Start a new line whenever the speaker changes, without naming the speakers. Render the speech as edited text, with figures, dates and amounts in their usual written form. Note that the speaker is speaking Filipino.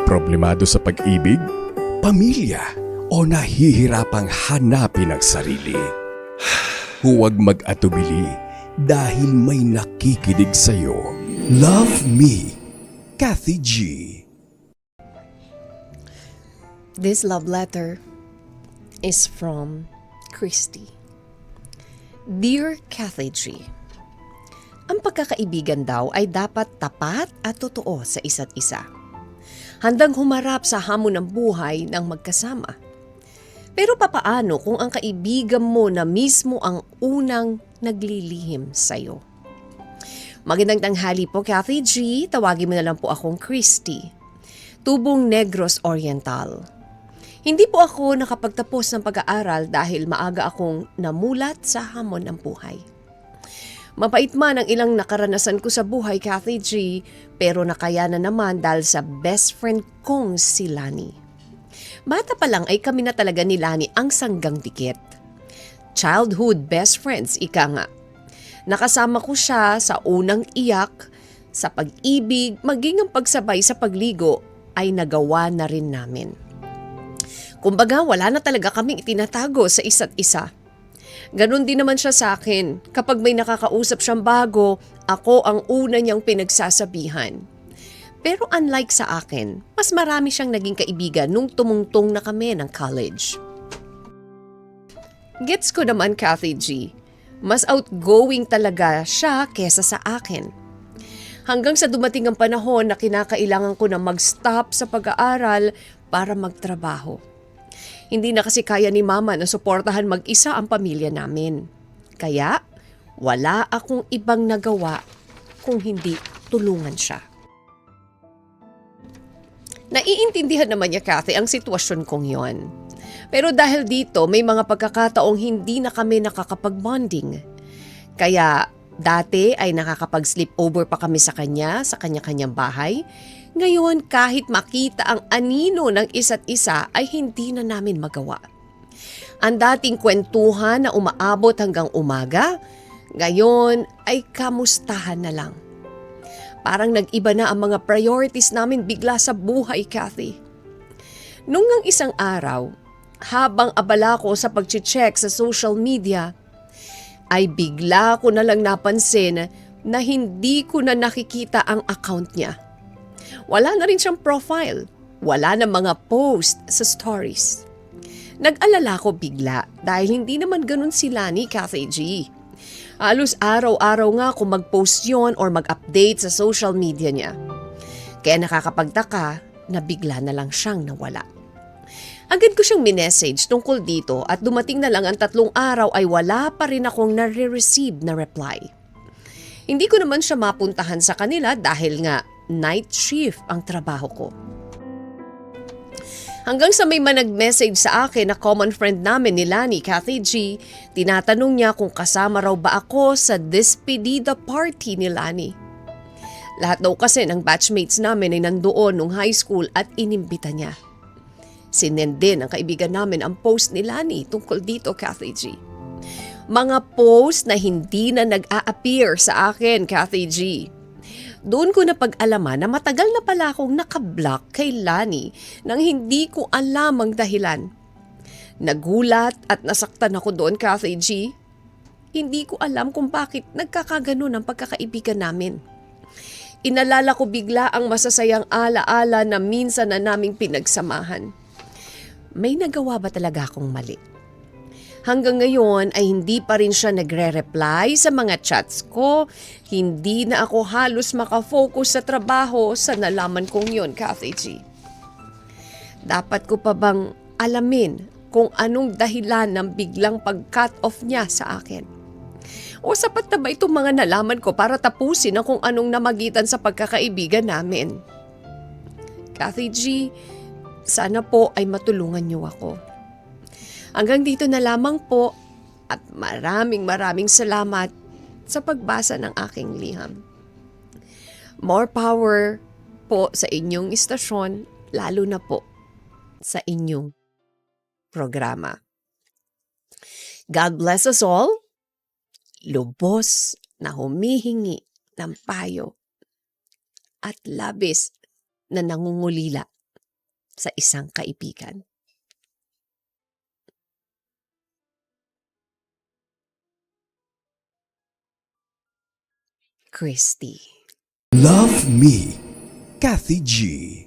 Problemado sa pag-ibig, pamilya, o nahihirapang hanapin ang sarili? Huwag mag-atubili dahil may nakikinig sa'yo. Love Me, Kathy G.
This love letter is from Christy. Dear Kathy G, ang pagkakaibigan daw ay dapat tapat at totoo sa isa't isa. Handang humarap sa hamon ng buhay ng magkasama. Pero papaano kung ang kaibigan mo na mismo ang unang naglilihim sa'yo? Magandang tanghali po, Kathy G. Tawagin mo na lang po akong Christy. Tubong Negros Oriental. Hindi po ako nakapagtapos ng pag-aaral dahil maaga akong namulat sa hamon ng buhay. Mapait man ang ilang nakaranasan ko sa buhay, Kathy G, pero nakayanan naman dahil sa best friend kong si Lani. Bata pa lang ay kami na talaga ni Lani ang sanggang dikit. Childhood best friends, ika nga. Nakasama ko siya sa unang iyak, sa pag-ibig, maging ang pagsabay sa pagligo ay nagawa na rin namin. Kumbaga wala na talaga kaming itinatago sa isa't isa. Ganon din naman siya sa akin. Kapag may nakakausap siyang bago, ako ang una niyang pinagsasabihan. Pero unlike sa akin, mas marami siyang naging kaibigan nung tumungtong na kami ng college. Gets ko naman, Kathy G. Mas outgoing talaga siya kesa sa akin. Hanggang sa dumating ang panahon na kinakailangan ko na mag-stop sa pag-aaral para magtrabaho. Hindi na kasi kaya ni Mama na suportahan mag-isa ang pamilya namin. Kaya wala akong ibang nagawa kung hindi tulungan siya. Naiintindihan naman niya, Kathy, ang sitwasyon kong yon. Pero dahil dito, may mga pagkakataong hindi na kami nakakapag-bonding. Kaya dati ay nakakapag-sleepover pa kami sa kanya-kanyang bahay. Ngayon, kahit makita ang anino ng isa't isa ay hindi na namin magawa. Ang dating kwentuhan na umaabot hanggang umaga, ngayon ay kamustahan na lang. Parang nag-iba na ang mga priorities namin bigla sa buhay, Kathy. Nung ang isang araw, habang abala ko sa pag-check sa social media, ay bigla ko na lang napansin na hindi ko na nakikita ang account niya. Wala na rin siyang profile, wala na mga post sa stories. Nag-alala ko bigla dahil hindi naman ganun si Lani, Kathy G. Halos araw-araw nga kung mag-post yon or mag-update sa social media niya. Kaya nakakapagtaka na bigla na lang siyang nawala. Agad ko siyang minessage tungkol dito at dumating na lang ang 3 araw ay wala pa rin akong nare-receive na reply. Hindi ko naman siya mapuntahan sa kanila dahil nga night shift ang trabaho ko. Hanggang sa may nag-message sa akin na common friend namin ni Lani, Kathy G, tinatanong niya kung kasama raw ba ako sa despedida party ni Lani. Lahat daw kasi ng batchmates namin ay nandoon nung high school at inimbita niya. Sinend din ang kaibigan namin ang post ni Lani tungkol dito, Kathy G. Mga post na hindi na nag-a-appear sa akin, Kathy G. Doon ko napag-alaman na matagal na pala akong nakablock kay Lani nang hindi ko alam ang dahilan. Nagulat at nasaktan ako doon, Kathy G. Hindi ko alam kung bakit nagkakaganon ang pagkakaibigan namin. Inalala ko bigla ang masasayang alaala na minsan na naming pinagsamahan. May nagawa ba talaga akong mali? Hanggang ngayon ay hindi pa rin siya nagre-reply sa mga chats ko. Hindi na ako halos makafocus sa trabaho sa nalaman kong yon, Kathy G. Dapat ko pa bang alamin kung anong dahilan ng biglang pag-cut off niya sa akin? O sapat na ba itong mga nalaman ko para tapusin ang kung anong namagitan sa pagkakaibigan namin? Kathy G, sana po ay matulungan niyo ako. Hanggang dito na lamang po at maraming salamat sa pagbasa ng aking liham. More power po sa inyong istasyon, lalo na po sa inyong programa. God bless us all. Lubos na humihingi ng payo at labis na nangungulila sa isang kaibigan. Christy.
Love Me, Kathy G.